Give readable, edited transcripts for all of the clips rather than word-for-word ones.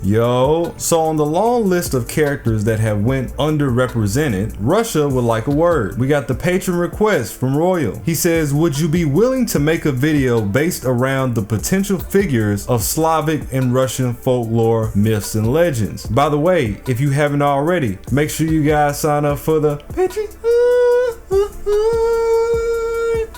Yo, so on the long list of characters that have went underrepresented, Russia would like a word. We got the patron request from Royal. He says, would you be willing to make a video based around the potential figures of Slavic and Russian folklore, myths, and legends? By the way, if you haven't already, make sure you guys sign up for the Patreon.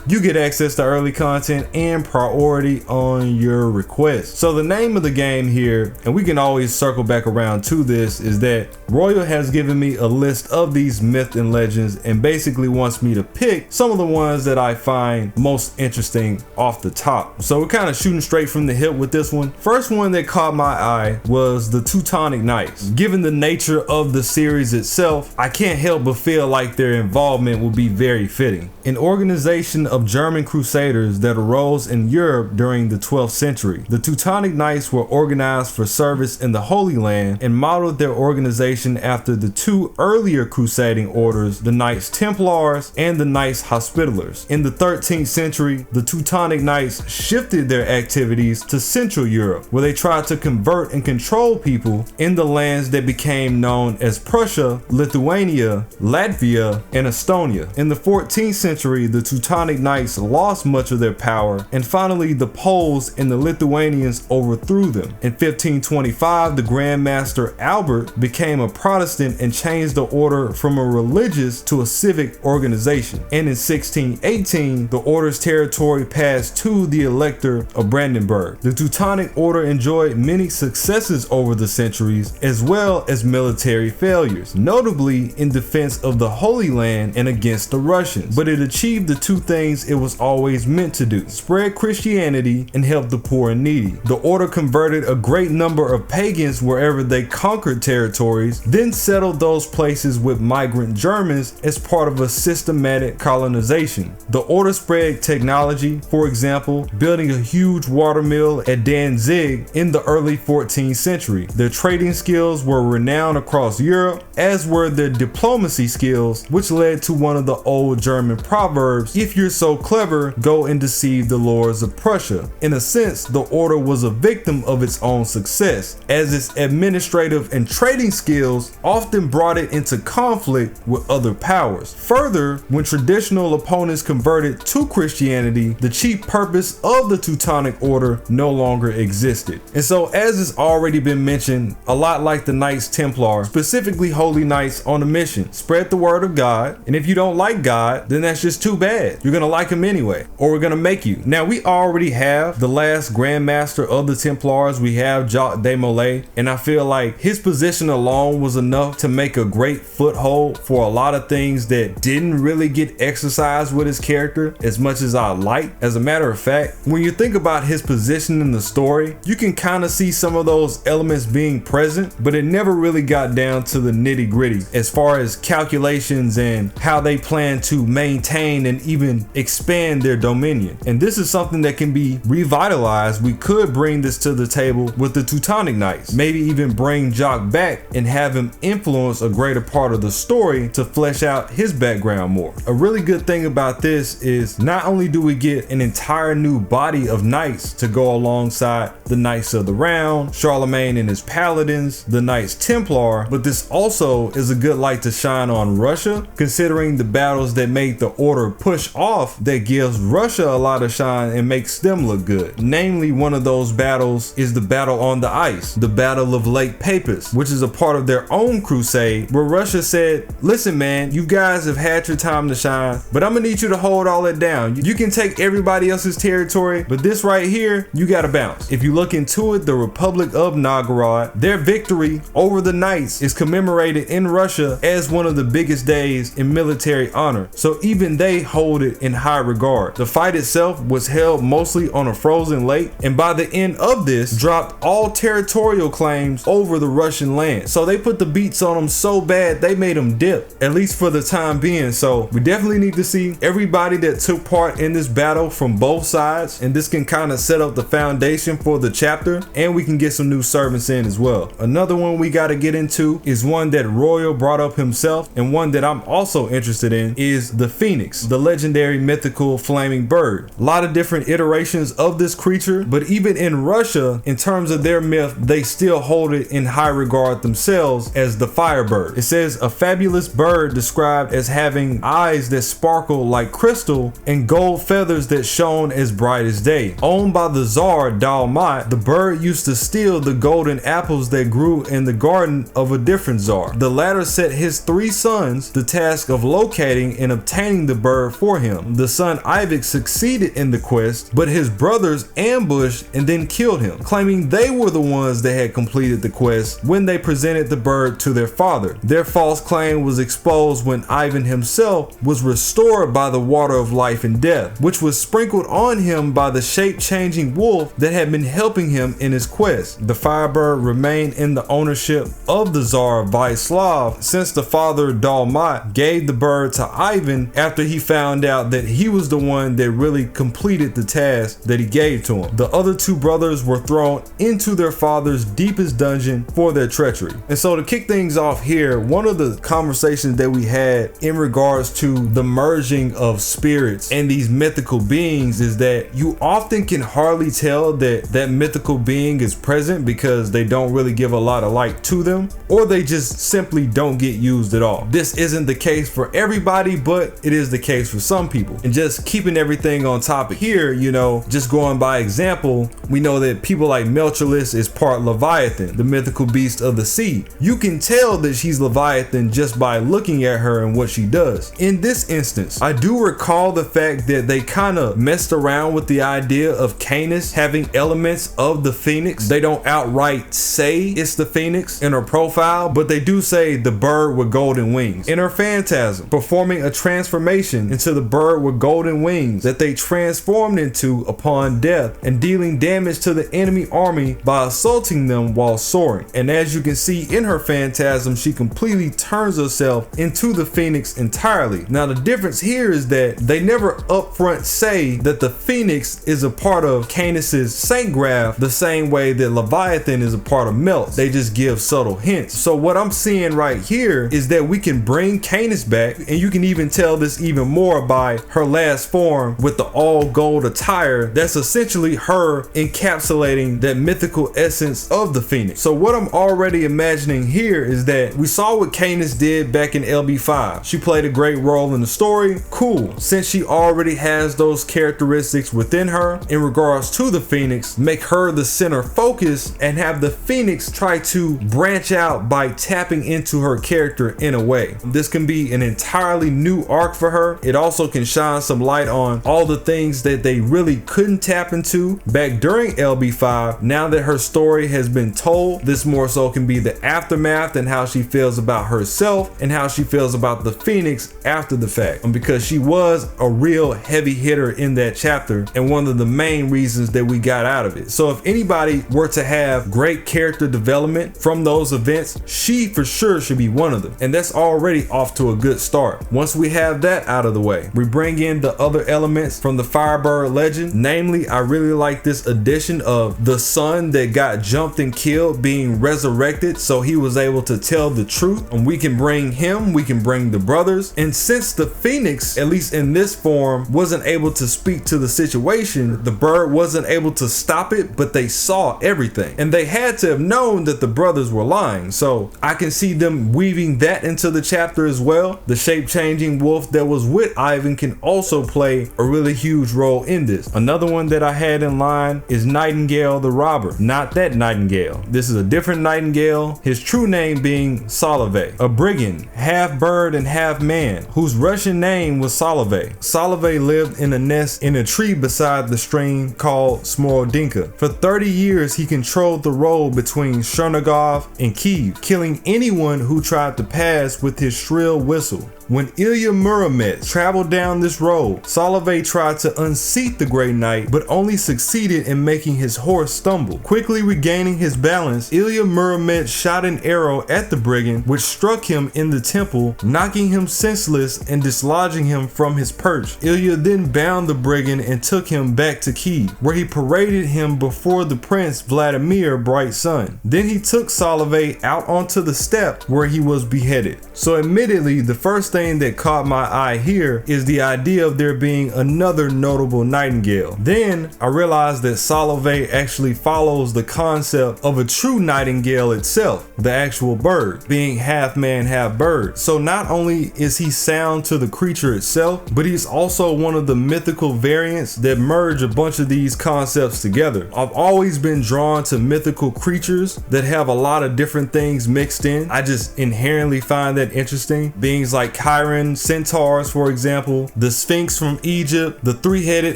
You get access to early content and priority on your request. So the name of the game here, and we can always circle back around to this, is that Royal has given me a list of these myths and legends and basically wants me to pick some of the ones that I find most interesting off the top. So we're kind of shooting straight from the hip with this one. First one that caught my eye was the Teutonic Knights. Given the nature of the series itself, I can't help but feel like their involvement will be very fitting. An organization of German crusaders that arose in Europe during the 12th century. The Teutonic Knights were organized for service in the Holy Land and modeled their organization after the two earlier crusading orders, the Knights Templars and the Knights Hospitallers. In the 13th century, the Teutonic Knights shifted their activities to Central Europe, where they tried to convert and control people in the lands that became known as Prussia, Lithuania, Latvia, and Estonia. In the 14th century, the Teutonic Knights lost much of their power, and finally the Poles and the Lithuanians overthrew them. In 1525, the Grand Master Albert became a Protestant and changed the order from a religious to a civic organization. And in 1618, the order's territory passed to the Elector of Brandenburg. The Teutonic Order enjoyed many successes over the centuries, as well as military failures, notably in defense of the Holy Land and against the Russians. But it achieved the two things it was always meant to do: spread Christianity and help the poor and needy. The order converted a great number of pagans wherever they conquered territories, then settled those places with migrant Germans as part of a systematic colonization. The order spread technology, for example, building a huge water mill at Danzig in the early 14th century. Their trading skills were renowned across Europe, as were their diplomacy skills, which led to one of the old German proverbs, "If you're so clever, go and deceive the lords of Prussia." In a sense, the order was a victim of its own success, as its administrative and trading skills often brought it into conflict with other powers. Further, when traditional opponents converted to Christianity, the chief purpose of the Teutonic Order no longer existed. And so, as has already been mentioned, a lot like the Knights Templar, specifically holy knights on a mission, spread the word of God, and if you don't like God, then that's just too bad. You're gonna like him anyway, or we're gonna make you. Now, we already have the last Grand Master of the Templars. We have Jacques de Molay, and I feel like his position alone was enough to make a great foothold for a lot of things that didn't really get exercised with his character as much as I like. As a matter of fact, when you think about his position in the story, you can kind of see some of those elements being present, but it never really got down to the nitty-gritty as far as calculations and how they plan to maintain and even expand their dominion. And this is something that can be revitalized. We could bring this to the table with the Teutonic Knights, maybe even bring Jacques back and have him influence a greater part of the story to flesh out his background more. A really good thing about this is not only do we get an entire new body of knights to go alongside the Knights of the Round, Charlemagne and his paladins, the Knights Templar, but this also is a good light to shine on Russia, considering the battles that made the order push off that gives Russia a lot of shine and makes them look good. Namely, one of those battles is the battle on the ice, the Battle of Lake Peipus, which is a part of their own crusade, where Russia said, listen man, you guys have had your time to shine, but I'm gonna need you to hold all that down. You can take everybody else's territory, but this right here, you gotta bounce. If you look into it, the Republic of Novgorod, their victory over the Knights is commemorated in Russia as one of the biggest days in military honor. So even they hold it in high regard. The fight itself was held mostly on a frozen lake, and by the end of this, dropped all territorial claims over the Russian land. So they put the beats on them so bad they made them dip, at least for the time being. So we definitely need to see everybody that took part in this battle from both sides, and this can kind of set up the foundation for the chapter, and we can get some new servants in as well. Another one we got to get into is one that Royal brought up himself, and one that I'm also interested in is the Phoenix, the legendary mythical flaming bird. A lot of different iterations of this creature, but even in Russia, in terms of their myth, they still hold it in high regard themselves as the firebird. It says, a fabulous bird described as having eyes that sparkle like crystal and gold feathers that shone as bright as day. Owned by the Tsar Dalmat, the bird used to steal the golden apples that grew in the garden of a different Tsar. The latter set his 3 sons the task of locating and obtaining the bird for him. The son Ivan succeeded in the quest, but his brothers ambushed and then killed him, claiming they were the ones that had completed the quest when they presented the bird to their father. Their false claim was exposed when Ivan himself was restored by the water of life and death, which was sprinkled on him by the shape-changing wolf that had been helping him in his quest. The firebird remained in the ownership of the Tsar Vyacheslav since the father Dalmat gave the bird to Ivan after he found out that he was the one that really completed the task that he gave to him. The other 2 brothers were thrown into their father's deepest dungeon for their treachery. And so to kick things off here, one of the conversations that we had in regards to the merging of spirits and these mythical beings is that you often can hardly tell that that mythical being is present because they don't really give a lot of light to them, or they just simply don't get used at all. This isn't the case for everybody, but it is the case for some people. And just keeping everything on topic here, you know, just going by example, we know that people like Melchorlis is part Leviathan, the mythical beast of the sea. You can tell that she's Leviathan just by looking at her and what she does. In this instance, I do recall the fact that they kind of messed around with the idea of Canis having elements of the phoenix. They don't outright say it's the phoenix in her profile, but they do say the bird with golden wings. In her phantasm, performing a transformation into the bird with golden wings that they transformed into upon death, and dealing damage to the enemy army by assaulting them while soaring. And as you can see in her phantasm, she completely turns herself into the phoenix entirely. Now the difference here is that they never upfront say that the phoenix is a part of Canis's saint graph the same way that Leviathan is a part of Melt's. They just give subtle hints. So what I'm seeing right here is that we can bring Canis back, and you can even tell this even more by her last form with the all gold attire. That's essentially her encapsulating that mythical essence of the phoenix. So what I'm already imagining here is that we saw what Canis did back in LB5. She played a great role in the story. Cool. Since she already has those characteristics within her in regards to the phoenix, make her the center focus and have the phoenix try to branch out by tapping into her character in a way. This can be an entirely new arc for her. It also can shine some light on all the things that they really couldn't tap into back during LB5. Now that her story has been told, this more so can be the aftermath and how she feels about herself and how she feels about the phoenix after the fact, because she was a real heavy hitter in that chapter and one of the main reasons that we got out of it. So if anybody were to have great character development from those events, she for sure should be one of them, and that's already off to a good start. Once we have that out of the way, we bring in the other elements from the Firebird legend. Namely, I really like this addition of the son that got jumped and killed being resurrected, so he was able to tell the truth, and we can bring him, we can bring the brothers. And since the phoenix, at least in this form, wasn't able to speak to the situation, the bird wasn't able to stop it, but they saw everything, and they had to have known that the brothers were lying. So I can see them weaving that into the chapter as well. The shape-changing wolf that was with Ivan can also play a really huge role in this. Another one that I had in line is Nightingale the Robber. Not that Nightingale. This is a different Nightingale, his true name being Slavic, a brigand, half bird and half man, whose Russian name was Slavic. Slavic lived in a nest in a tree beside the stream called Smorodinka. For 30 years, he controlled the road between Chernigov and Kiev, killing anyone who tried to pass with his shrill whistle. When Ilya Muromets traveled down this road, Slavic tried to unseat the Great Knight, but only succeeded in making his horse stumble. Quickly regaining his balance, Ilya Muromets shot an arrow at the brigand, which struck him in the temple, knocking him senseless and dislodging him from his perch. Ilya then bound the brigand and took him back to Kiev, where he paraded him before the prince Vladimir Bright Sun. Then he took Slavic out onto the steppe where he was beheaded. So admittedly, the first thing thing that caught my eye here is the idea of there being another notable nightingale. Then I realized that Slavic actually follows the concept of a true nightingale itself, the actual bird, being half man, half bird. So not only is he sound to the creature itself, but he's also one of the mythical variants that merge a bunch of these concepts together. I've always been drawn to mythical creatures that have a lot of different things mixed in. I just inherently find that interesting. Beings like Chiron, centaurs for example, the Sphinx from Egypt, the three-headed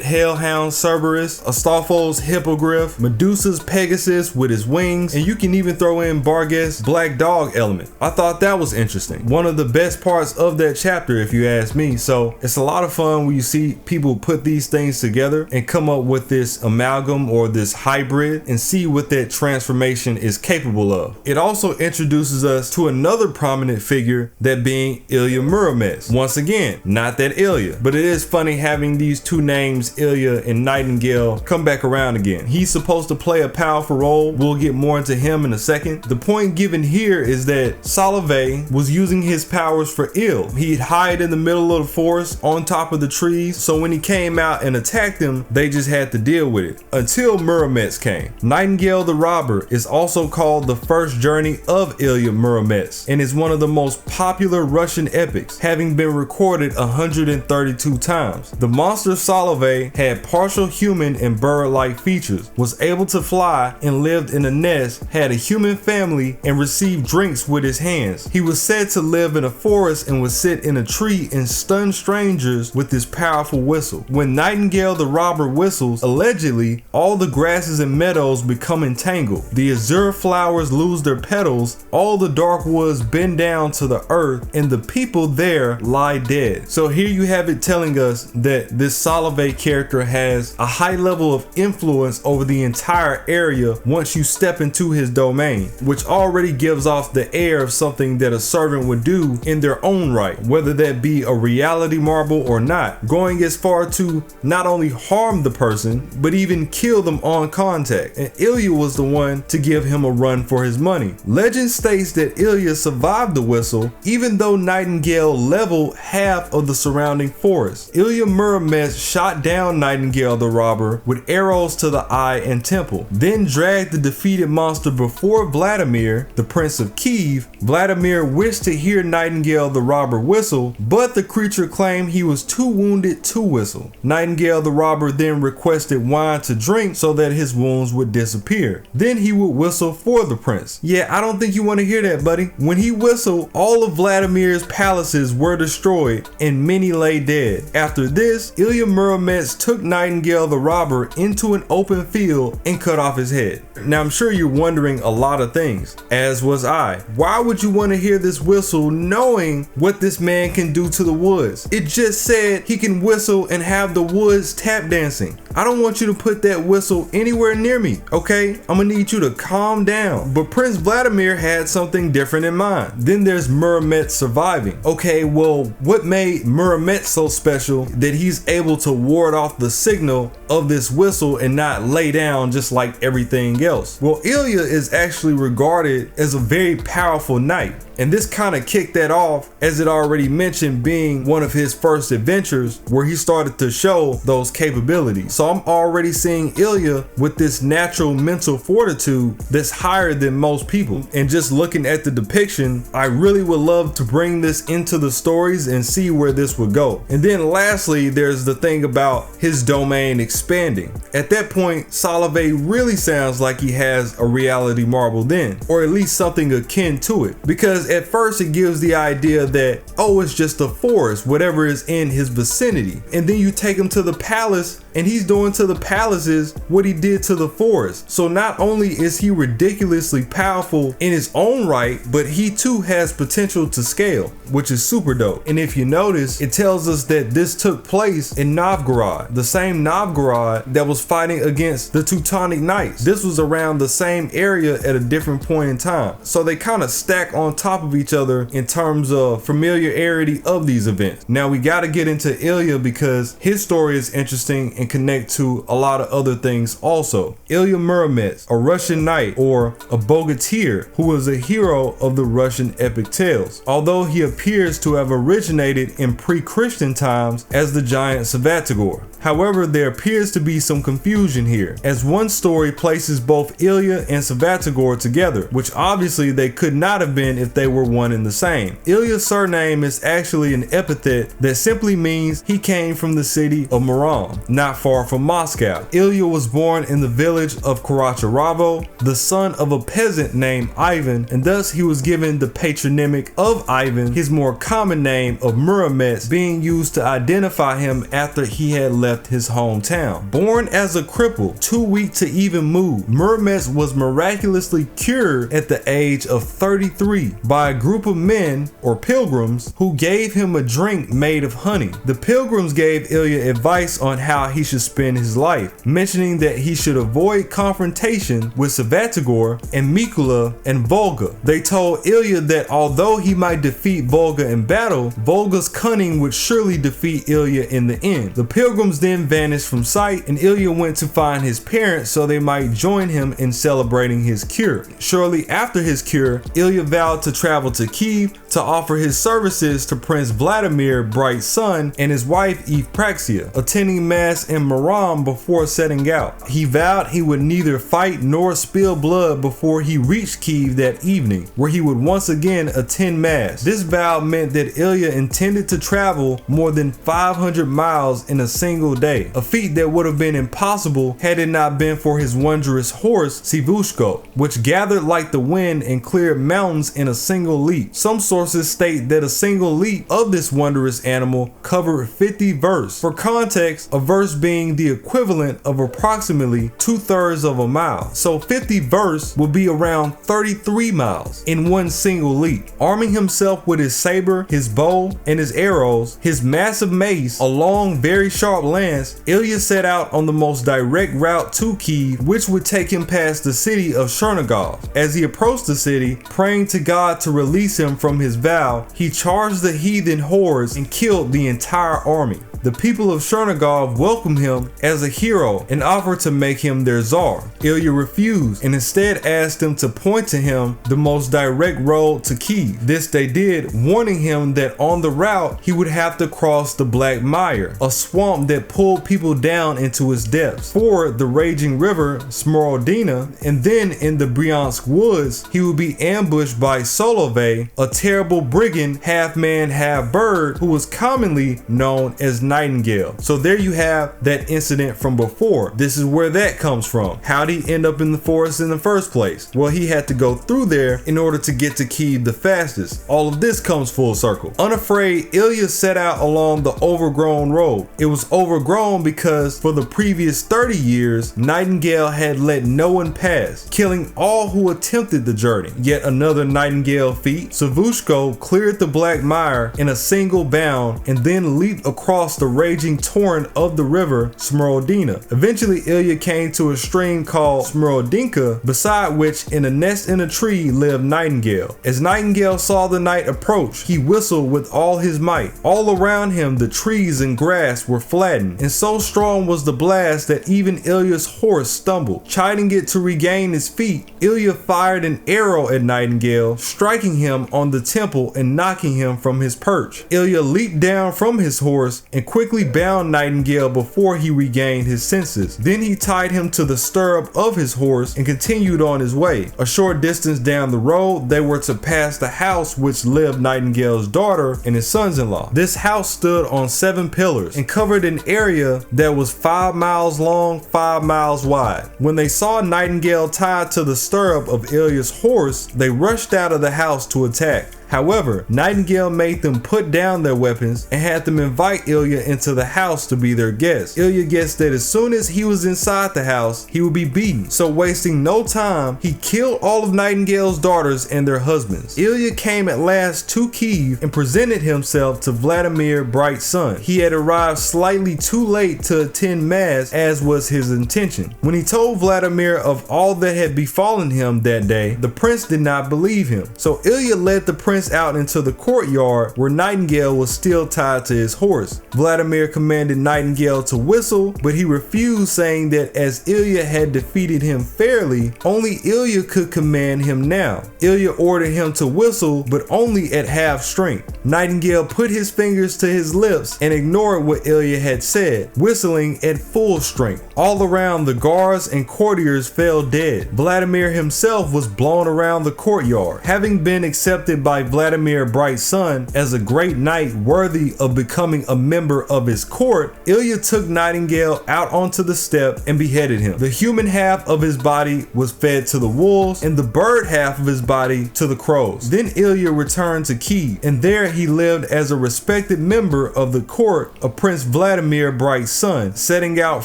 hellhound Cerberus, Astolfo's hippogriff, Medusa's Pegasus with his wings, and you can even throw in Barghest's black dog element. I thought that was interesting. One of the best parts of that chapter if you ask me. So it's a lot of fun when you see people put these things together and come up with this amalgam or this hybrid and see what that transformation is capable of. It also introduces us to another prominent figure, that being Ilya Muromets. Once again, not that Ilya, but it is funny having these two names, Ilya and Nightingale, come back around again. He's supposed to play a powerful role. We'll get more into him in a second. The point given here is that Slavic was using his powers for ill. He'd hide in the middle of the forest on top of the trees, so when he came out and attacked them, they just had to deal with it until Muromets came. Nightingale the Robber is also called the first journey of Ilya Muromets and is one of the most popular Russian epics, having been recorded 132 times. The monster Slavic had partial human and bird-like features, was able to fly and lived in a nest, had a human family, and received drinks with his hands. He was said to live in a forest and would sit in a tree and stun strangers with his powerful whistle. When Nightingale the Robber whistles, allegedly, all the grasses and meadows become entangled. The azure flowers lose their petals, all the dark woods bend down to the earth, and the people there lie dead. So here you have it telling us that this Slavic character has a high level of influence over the entire area once you step into his domain, which already gives off the air of something that a servant would do in their own right, whether that be a reality marble or not, going as far to not only harm the person, but even kill them on contact. And Ilya was the one to give him a run for his money. Legend states that Ilya survived the whistle, even though Nightingale leveled half of the surrounding forest. Ilya Muromets shot down Nightingale the Robber with arrows to the eye and temple, then dragged the defeated monster before Vladimir, the Prince of Kiev. Vladimir wished to hear Nightingale the Robber whistle, but the creature claimed he was too wounded to whistle. Nightingale the Robber then requested wine to drink so that his wounds would disappear. Then he would whistle for the prince. Yeah, I don't think you want to hear that, buddy. When he whistled, all of Vladimir's palaces were destroyed and many lay dead. After this, Ilya Muromets took Nightingale the Robber into an open field and cut off his head. Now I'm sure you're wondering a lot of things, as was I. Why would you want to hear this whistle knowing what this man can do to the woods? It just said he can whistle and have the woods tap dancing. I don't want you to put that whistle anywhere near me, okay? I'm gonna need you to calm down. But Prince Vladimir had something different in mind. Then there's Muromets surviving. Okay, well, what made Muromets so special that he's able to ward off the signal of this whistle and not lay down just like everything else? Well, Ilya is actually regarded as a very powerful knight. And this kind of kicked that off, as it already mentioned, being one of his first adventures where he started to show those capabilities. So I'm already seeing Ilya with this natural mental fortitude that's higher than most people. And just looking at the depiction, I really would love to bring this into the stories and see where this would go. And then lastly, there's the thing about his domain expanding. At that point, Slavic really sounds like he has a reality marble then, or at least something akin to it. Because at first it gives the idea that, oh, it's just a forest, whatever is in his vicinity. And then you take him to the palace and he's doing to the palaces what he did to the forest. So not only is he ridiculously powerful in his own right, but he too has potential to scale, which is super dope. And if you notice, it tells us that this took place in Novgorod, the same Novgorod that was fighting against the Teutonic Knights. This was around the same area at a different point in time. So they kind of stack on top of each other in terms of familiarity of these events. Now we got to get into Ilya because his story is interesting and and connect to a lot of other things also. Ilya Muromets, a Russian knight or a bogatyr, who was a hero of the Russian epic tales, although he appears to have originated in pre-Christian times as the giant Svatogor. However, there appears to be some confusion here, as one story places both Ilya and Svatogor together, which obviously they could not have been if they were one and the same. Ilya's surname is actually an epithet that simply means he came from the city of Murom, not far from Moscow. Ilya was born in the village of Karacharavo, the son of a peasant named Ivan, and thus he was given the patronymic of Ivan, his more common name of Muromets being used to identify him after he had left his hometown. Born as a cripple, too weak to even move, Muromets was miraculously cured at the age of 33 by a group of men or pilgrims who gave him a drink made of honey. The pilgrims gave Ilya advice on how he should spend his life, mentioning that he should avoid confrontation with Svatogor and Mikula and Volga. They told Ilya that although he might defeat Volga in battle, Volga's cunning would surely defeat Ilya in the end. The pilgrims then vanished from sight, and Ilya went to find his parents so they might join him in celebrating his cure. Shortly after his cure, Ilya vowed to travel to Kiev to offer his services to Prince Vladimir, Bright Sun, and his wife Evpraxia, attending mass in Murom before setting out. He vowed he would neither fight nor spill blood before he reached Kiev that evening, where he would once again attend mass. This vow meant that Ilya intended to travel more than 500 miles in a single day, a feat that would have been impossible had it not been for his wondrous horse Tsiah, which gathered like the wind and cleared mountains in a single leap. Some sources state that a single leap of this wondrous animal covered 50 versts. For context, a verst being the equivalent of approximately 2/3 of a mile. So 50 versts will be around 33 miles in one single leap. Arming himself with his saber, his bow, and his arrows, his massive mace, a long, very sharp lance, Ilya set out on the most direct route to Kiev, which would take him past the city of Chernigov. As he approached the city, praying to God to release him from his vow, he charged the heathen hordes and killed the entire army. The people of Chernigov welcomed him as a hero and offered to make him their czar. Ilya refused and instead asked them to point to him the most direct road to Kiev. This they did, warning him that on the route he would have to cross the Black Mire, a swamp that pulled people down into its depths, ford the raging river Smorodina, and then in the Bryansk woods he would be ambushed by Solovey, a terrible brigand, half man, half bird, who was commonly known as Nightingale. So there you have that incident from before. This is where that comes from. How'd he end up in the forest in the first place? Well, he had to go through there in order to get to Kiev the fastest. All of this comes full circle. Unafraid, Ilya set out along the overgrown road. It was overgrown because for the previous 30 years, Nightingale had let no one pass, killing all who attempted the journey. Yet another Nightingale feat, Tsiah cleared the Black Mire in a single bound and then leaped across the raging torrent of the river Smorodina. Eventually, Ilya came to a stream called Smorodinka, beside which in a nest in a tree lived Nightingale. As Nightingale saw the night approach, he whistled with all his might. All around him, the trees and grass were flattened, and so strong was the blast that even Ilya's horse stumbled. Chiding it to regain his feet, Ilya fired an arrow at Nightingale, striking him on the temple and knocking him from his perch. Ilya leaped down from his horse and quickly bound Nightingale before he regained his senses. Then he tied him to the stirrup of his horse and continued on his way. A short distance down the road, they were to pass the house which lived Nightingale's daughter and his sons-in-law. This house stood on 7 pillars and covered an area that was 5 miles long, 5 miles wide. When they saw Nightingale tied to the stirrup of Ilya's horse, they rushed out of the house to attack. However, Nightingale made them put down their weapons and had them invite Ilya into the house to be their guest. Ilya guessed that as soon as he was inside the house, he would be beaten. So wasting no time, he killed all of Nightingale's daughters and their husbands. Ilya came at last to Kiev and presented himself to Vladimir, Bright Sun. He had arrived slightly too late to attend mass, as was his intention. When he told Vladimir of all that had befallen him that day, the prince did not believe him. So Ilya led the prince prince out into the courtyard where Nightingale was still tied to his horse. Vladimir commanded Nightingale to whistle, but he refused, saying that as Ilya had defeated him fairly, only Ilya could command him now. Ilya ordered him to whistle, but only at half strength. Nightingale put his fingers to his lips and ignored what Ilya had said, whistling at full strength. All around, the guards and courtiers fell dead. Vladimir himself was blown around the courtyard. Having been accepted by Vladimir Bright's son as a great knight worthy of becoming a member of his court, Ilya took Nightingale out onto the steppe and beheaded him. The human half of his body was fed to the wolves and the bird half of his body to the crows. Then Ilya returned to Kiev, and there he lived as a respected member of the court of Prince Vladimir Bright's son, setting out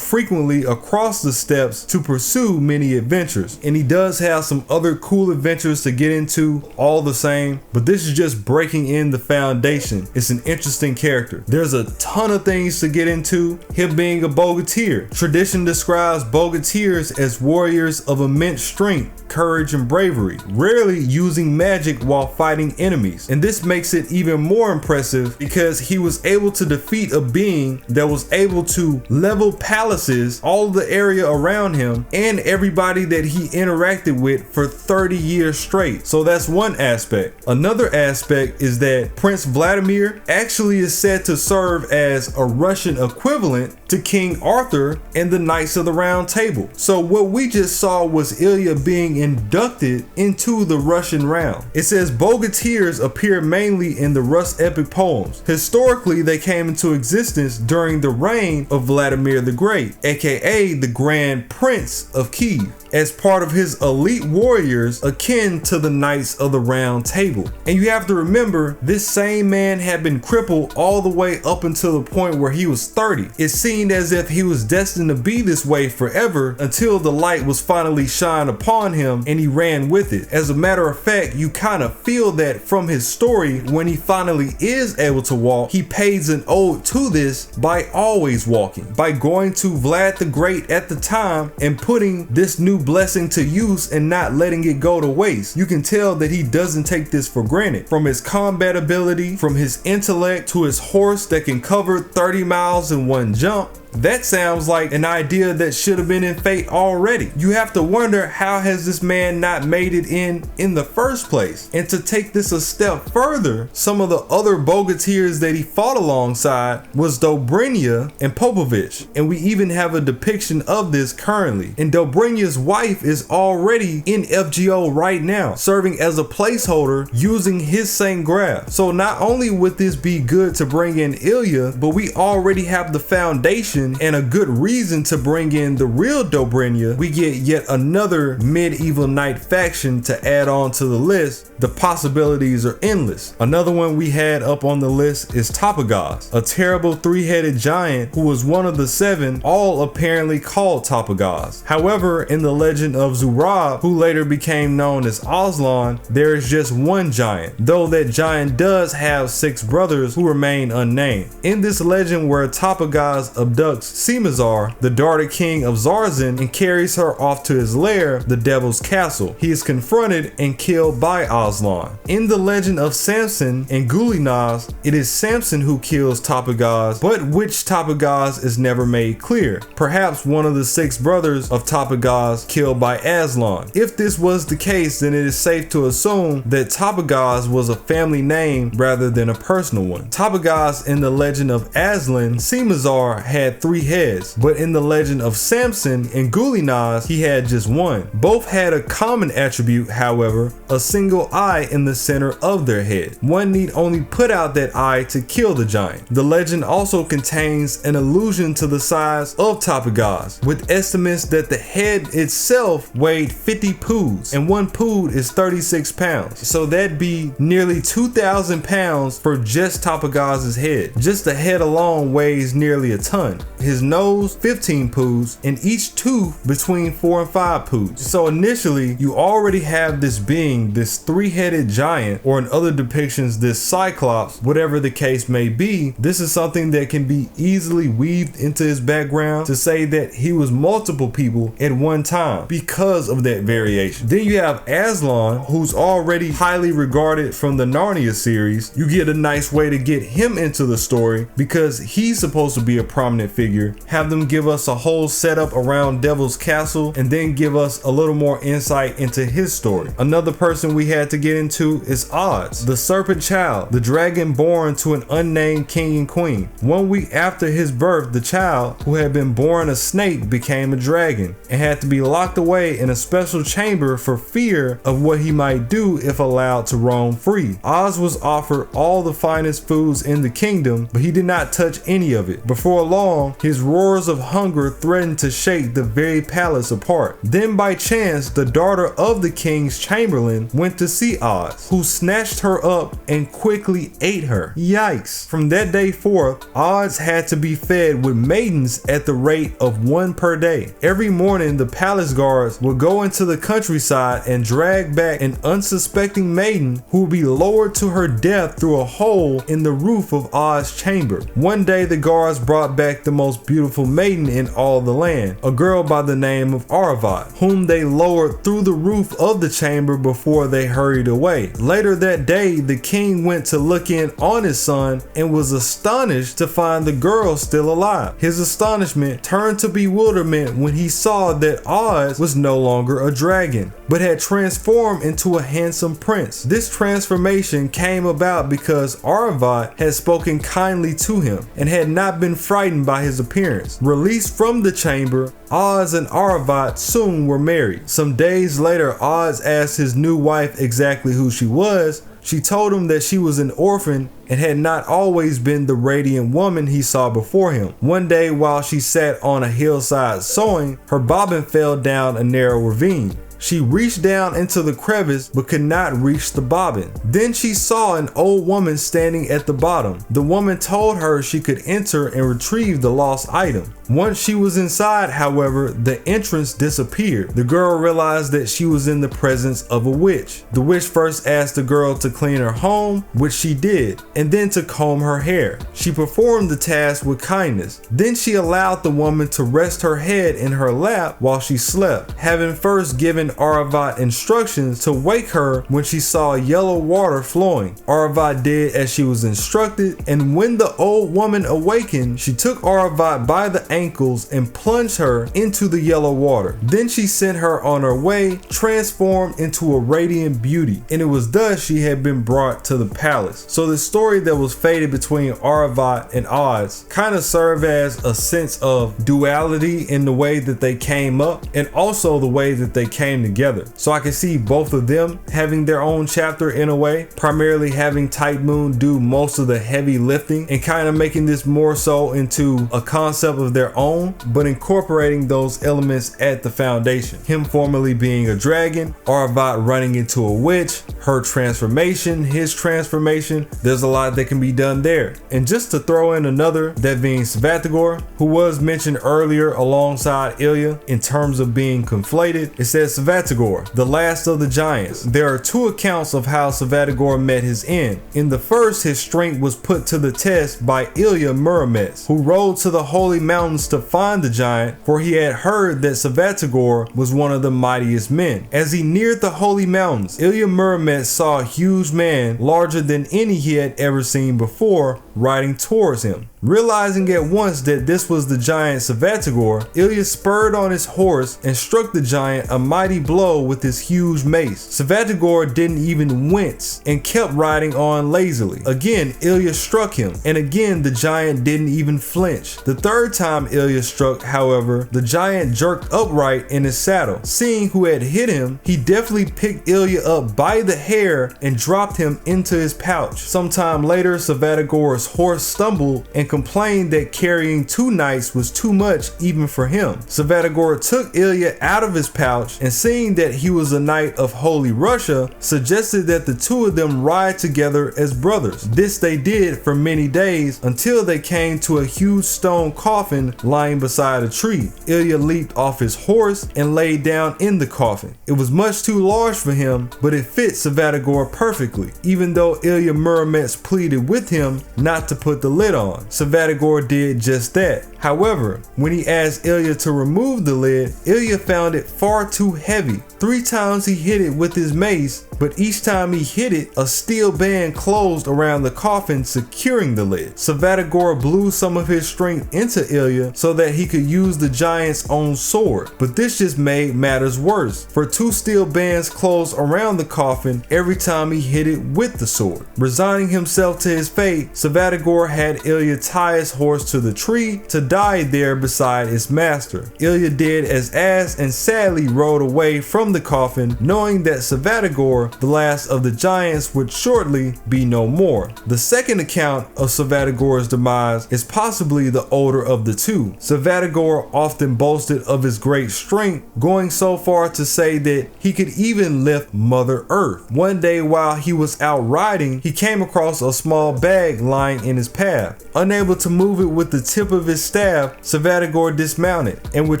frequently across the steppes to pursue many adventures. And he does have some other cool adventures to get into all the same, but this is just breaking in the foundation. It's an interesting character. There's a ton of things to get into. Him being a bogatyr. Tradition describes bogatyrs as warriors of immense strength, courage, and bravery, rarely using magic while fighting enemies. And this makes it even more impressive because he was able to defeat a being that was able to level palaces, all the area around him, and everybody that he interacted with for 30 years straight. So that's one aspect. Another aspect is that Prince Vladimir actually is said to serve as a Russian equivalent to King Arthur and the Knights of the Round Table. So what we just saw was Ilya being inducted into the Russian realm. It says bogatyrs appear mainly in the Rus epic poems. Historically, they came into existence during the reign of Vladimir the Great, aka the Grand Prince of Kiev, as part of his elite warriors akin to the Knights of the Round Table. And you have to remember, this same man had been crippled all the way up until the point where he was 30. It seemed as if he was destined to be this way forever until the light was finally shined upon him and he ran with it. As a matter of fact, you kind of feel that from his story. When he finally is able to walk, he pays an ode to this by always walking, by going to Vlad the Great at the time and putting this new blessing to use and not letting it go to waste. You can tell that he doesn't take this for granted. From his combat ability, from his intellect, to his horse that can cover 30 miles in one jump. That sounds like an idea that should have been in Fate already. You have to wonder, how has this man not made it in the first place? And to take this a step further, some of the other bogatyrs that he fought alongside was Dobrynya and Popovich, and we even have a depiction of this currently. And Dobrynya's wife is already in FGO right now, serving as a placeholder using his same graph. So not only would this be good to bring in Ilya, but we already have the foundation and a good reason to bring in the real Dobrynya. We get yet another medieval knight faction to add on to the list. The possibilities are endless. Another one we had up on the list is Topagaz, a terrible three-headed giant who was one of the 7, all apparently called Topagaz. However, in the legend of Zurab, who later became known as Aslan, there is just one giant, though that giant does have 6 brothers who remain unnamed. In this legend where Topagaz abducts Simazar, the daughter king of Zarzan, and carries her off to his lair, the Devil's Castle, he is confronted and killed by Aslan. In the legend of Samson and Gulinaz, it is Samson who kills Topagaz, but which Topagaz is never made clear. Perhaps one of the 6 brothers of Topagaz killed by Aslan. If this was the case, then it is safe to assume that Topagaz was a family name rather than a personal one. Topagaz in the legend of Aslan, Simazar had 3 heads, but in the legend of Samson and Gulinaz, he had just 1. Both had a common attribute, however, a single eye in the center of their head. One need only put out that eye to kill the giant. The legend also contains an allusion to the size of Topagaz, with estimates that the head itself weighed 50 poods, and 1 pood is 36 pounds. So that'd be nearly 2,000 pounds for just Topagaz's head. Just the head alone weighs nearly a ton. his nose 15 poos, and each tooth between 4 and 5 poos. So initially, you already have this being, this 3-headed giant, or in other depictions, this cyclops, whatever the case may be. This is something that can be easily weaved into his background to say that he was multiple people at one time because of that variation. Then you have Aslan, who's already highly regarded from the Narnia series. You get a nice way to get him into the story because he's supposed to be a prominent figure. Have them give us a whole setup around Devil's Castle and then give us a little more insight into his story. Another person we had to get into is Oz, the serpent child, the dragon born to an unnamed king and queen. 1 week after his birth, the child, who had been born a snake, became a dragon and had to be locked away in a special chamber for fear of what he might do if allowed to roam free. Oz was offered all the finest foods in the kingdom, but he did not touch any of it. Before long, his roars of hunger threatened to shake the very palace apart. Then by chance, the daughter of the king's chamberlain went to see Oz, who snatched her up and quickly ate her. Yikes. From that day forth, Oz had to be fed with maidens at the rate of 1 per day. Every morning, the palace guards would go into the countryside and drag back an unsuspecting maiden who would be lowered to her death through a hole in the roof of Oz's chamber. One day, the guards brought back the most beautiful maiden in all the land, a girl by the name of Aravat, whom they lowered through the roof of the chamber before they hurried away. Later that day, the king went to look in on his son and was astonished to find the girl still alive. His astonishment turned to bewilderment when he saw that Oz was no longer a dragon, but had transformed into a handsome prince. This transformation came about because Aravat had spoken kindly to him and had not been frightened by his appearance. Released from the chamber, Oz and Aravat soon were married. Some days later, Oz asked his new wife exactly who she was. She told him that she was an orphan and had not always been the radiant woman he saw before him. One day, while she sat on a hillside sewing, her bobbin fell down a narrow ravine. She reached down into the crevice but could not reach the bobbin. Then she saw an old woman standing at the bottom. The woman told her she could enter and retrieve the lost item. Once she was inside, however, the entrance disappeared. The girl realized that she was in the presence of a witch. The witch first asked the girl to clean her home, which she did, and then to comb her hair. She performed the task with kindness. Then she allowed the woman to rest her head in her lap while she slept, having first given Aravat instructions to wake her when she saw yellow water flowing. Aravat did as she was instructed, and when the old woman awakened, she took Aravat by the ankles and plunged her into the yellow water. Then she sent her on her way, transformed into a radiant beauty, and it was thus she had been brought to the palace. So the story that was fated between Aravat and Oz kind of served as a sense of duality in the way that they came up and also the way that they came together. So I can see both of them having their own chapter in a way, primarily having Type Moon do most of the heavy lifting and kind of making this more so into a concept of their own, but incorporating those elements at the foundation. Him formerly being a dragon, Aravat running into a witch, her transformation, his transformation. There's a lot that can be done there. And just to throw in another, that being Svatogor, who was mentioned earlier alongside Ilya in terms of being conflated. It says Svatogor, the last of the giants. There are two accounts of how Svatogor met his end. In the first, his strength was put to the test by Ilya Muromets, who rode to the holy mountains to find the giant, for he had heard that Svatogor was one of the mightiest men. As he neared the holy mountains, Ilya Muromets saw a huge man, larger than any he had ever seen before, riding towards him. Realizing at once that this was the giant Svatogor, Ilya spurred on his horse and struck the giant a mighty blow with his huge mace. Svatogor didn't even wince and kept riding on lazily. Again, Ilya struck him, and again the giant didn't even flinch. The third time Ilya struck, however, the giant jerked upright in his saddle. Seeing who had hit him, he deftly picked Ilya up by the hair and dropped him into his pouch. Sometime later, Svatogor's horse stumbled and complained that carrying two knights was too much even for him. Svatogor took Ilya out of his pouch and, seeing that he was a knight of Holy Russia, suggested that the two of them ride together as brothers. This they did for many days until they came to a huge stone coffin coffin lying beside a tree. Ilya leaped off his horse and laid down in the coffin. It was much too large for him, but it fit Savadagor perfectly, even though Ilya Muromets pleaded with him not to put the lid on. Savadagor did just that. However, when he asked Ilya to remove the lid, Ilya found it far too heavy. 3 times he hit it with his mace, but each time he hit it, a steel band closed around the coffin, securing the lid. Savadagor blew some of his strength into Ilya so that he could use the giant's own sword, but this just made matters worse, for 2 steel bands closed around the coffin every time he hit it with the sword. Resigning himself to his fate, Savadagor had Ilya tie his horse to the tree to die there beside its master. Ilya did as asked and sadly rode away from the coffin, knowing that Savadagor, the last of the giants, would shortly be no more. The second account of Savadagor's demise is possibly the older of the two. Savadagor often boasted of his great strength, going so far to say that he could even lift Mother Earth. One day while he was out riding, he came across a small bag lying in his path. Unable to move it with the tip of his staff, Savadagor dismounted, and with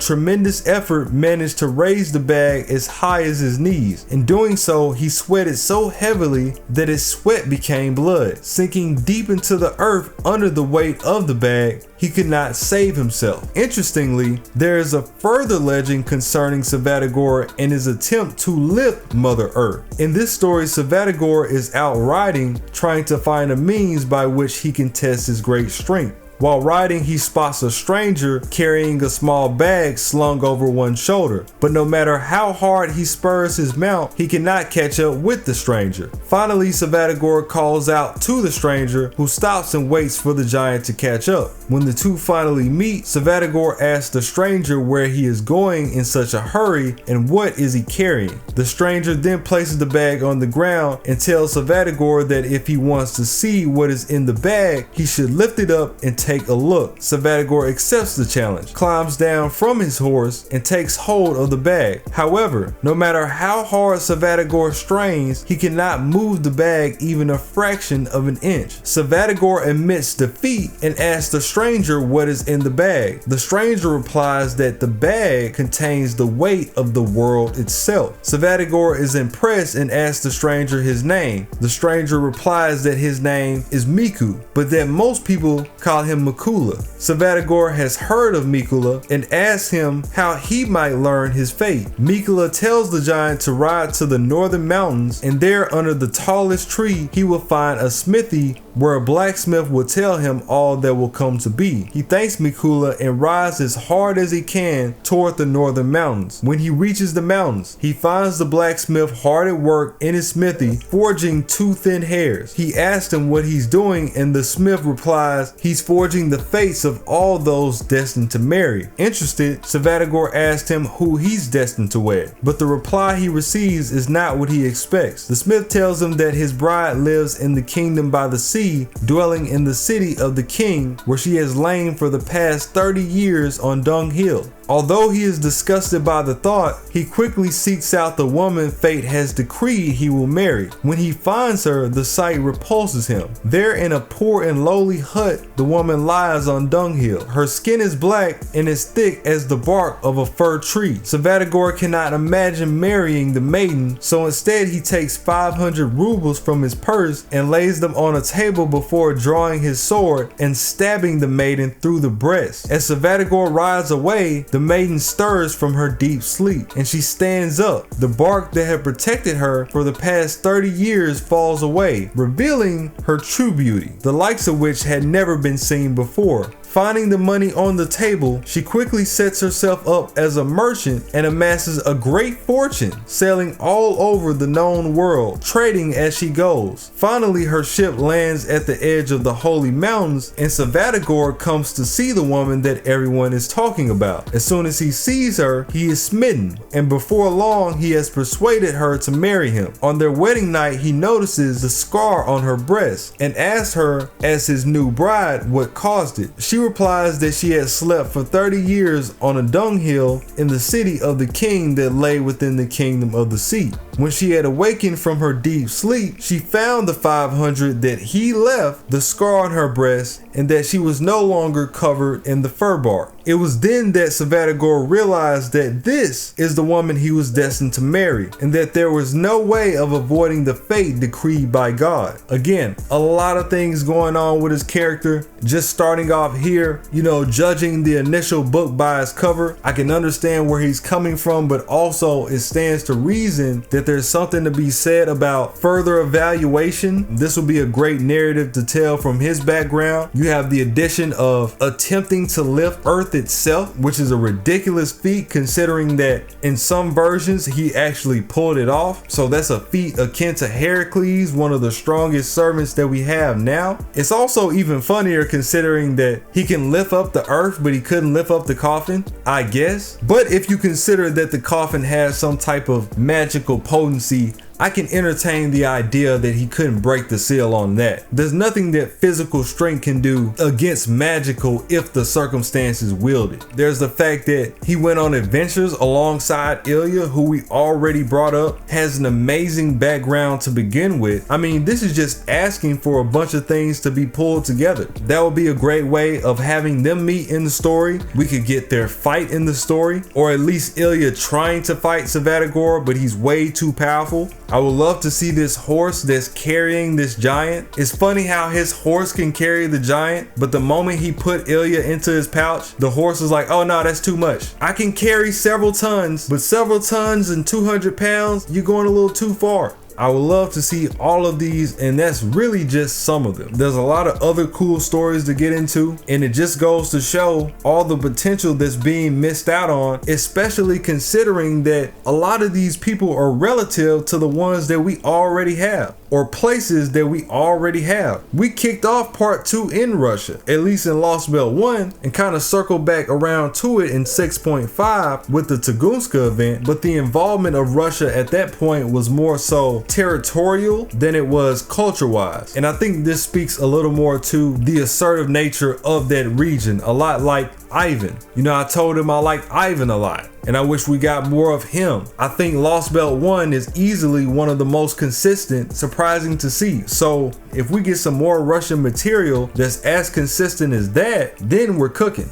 tremendous effort managed to raise the bag as high as his knees. In doing so, he sweated so heavily that his sweat became blood. Sinking deep into the earth under the weight of the bag, he could not save himself. Interestingly, there is a further legend concerning Savadagor and his attempt to lift Mother Earth. In this story, Savadagor is out riding, trying to find a means by which he can test his great strength. While riding, he spots a stranger carrying a small bag slung over one shoulder, but no matter how hard he spurs his mount, he cannot catch up with the stranger. Finally, Savadagor calls out to the stranger, who stops and waits for the giant to catch up. When the two finally meet, Savadagor asks the stranger where he is going in such a hurry and what is he carrying. The stranger then places the bag on the ground and tells Savadagor that if he wants to see what is in the bag, he should lift it up and take a look. Savadagor accepts the challenge, climbs down from his horse, and takes hold of the bag. However, no matter how hard Savadagor strains, he cannot move the bag even a fraction of an inch. Savadagor admits defeat and asks the stranger what is in the bag. The stranger replies that the bag contains the weight of the world itself. Savadagor is impressed and asks the stranger his name. The stranger replies that his name is Miku, but that most people call him Mikula. Savadagor has heard of Mikula and asks him how he might learn his fate. Mikula tells the giant to ride to the northern mountains, and there under the tallest tree he will find a smithy where a blacksmith will tell him all that will come to be. He thanks Mikula and rides as hard as he can toward the northern mountains. When he reaches the mountains, he finds the blacksmith hard at work in his smithy, forging 2 thin hairs. He asks him what he's doing, and the smith replies he's forging the fates of all those destined to marry. Interested, Savadagor asks him who he's destined to wed, but the reply he receives is not what he expects. The smith tells him that his bride lives in the kingdom by the sea, dwelling in the city of the king, where she has lain for the past 30 years on Dung Hill. Although he is disgusted by the thought, he quickly seeks out the woman fate has decreed he will marry. When he finds her, the sight repulses him. There in a poor and lowly hut, the woman lies on Dung Hill. Her skin is black and as thick as the bark of a fir tree. Savadagor cannot imagine marrying the maiden, so instead he takes 500 rubles from his purse and lays them on a table before drawing his sword and stabbing the maiden through the breast. As Savadagor rides away, the maiden stirs from her deep sleep and she stands up. The bark that had protected her for the past 30 years falls away, revealing her true beauty, the likes of which had never been seen before. Finding the money on the table, she quickly sets herself up as a merchant and amasses a great fortune, sailing all over the known world, trading as she goes. Finally, her ship lands at the edge of the holy mountains, and Savadagor comes to see the woman that everyone is talking about. As soon as he sees her, he is smitten, and before long, he has persuaded her to marry him. On their wedding night, he notices the scar on her breast and asks her, as his new bride, what caused it. She replies that she had slept for 30 years on a dunghill in the city of the king that lay within the kingdom of the sea. When she had awakened from her deep sleep, she found the 500 that he left, the scar on her breast, and that she was no longer covered in the fur bark. It was then that Savadagor realized that this is the woman he was destined to marry, and that there was no way of avoiding the fate decreed by God. Again, a lot of things going on with his character. Just starting off here, you know, judging the initial book by its cover, I can understand where he's coming from, but also it stands to reason that there's something to be said about further evaluation. This will be a great narrative to tell from his background. You have the addition of attempting to lift Earth itself, which is a ridiculous feat considering that in some versions he actually pulled it off. So that's a feat akin to Heracles, one of the strongest servants that we have now. It's also even funnier considering that he can lift up the Earth, but he couldn't lift up the coffin, I guess. But if you consider that the coffin has some type of magical potency, I can entertain the idea that he couldn't break the seal on that. There's nothing that physical strength can do against magical if the circumstances willed it. There's the fact that he went on adventures alongside Ilya, who we already brought up, has an amazing background to begin with. I mean, this is just asking for a bunch of things to be pulled together. That would be a great way of having them meet in the story. We could get their fight in the story, or at least Ilya trying to fight Savadagor, but he's way too powerful. I would love to see this horse that's carrying this giant. It's funny how his horse can carry the giant, but the moment he put Ilya into his pouch, the horse was like, oh no, that's too much. I can carry several tons, but several tons and 200 pounds, you're going a little too far. I would love to see all of these, and that's really just some of them. There's a lot of other cool stories to get into, and it just goes to show all the potential that's being missed out on, especially considering that a lot of these people are relative to the ones that we already have, or places that we already have. We kicked off part 2 in Russia, at least in Lost Belt 1, and kind of circled back around to it in 6.5 with the Tugunska event, but the involvement of Russia at that point was more so territorial than it was culture-wise. And I think this speaks a little more to the assertive nature of that region, a lot like Ivan. You know, I told him I like Ivan a lot, and I wish we got more of him. I think Lost Belt 1 is easily one of the most consistent, surprising to see. So if we get some more Russian material that's as consistent as that, then we're cooking.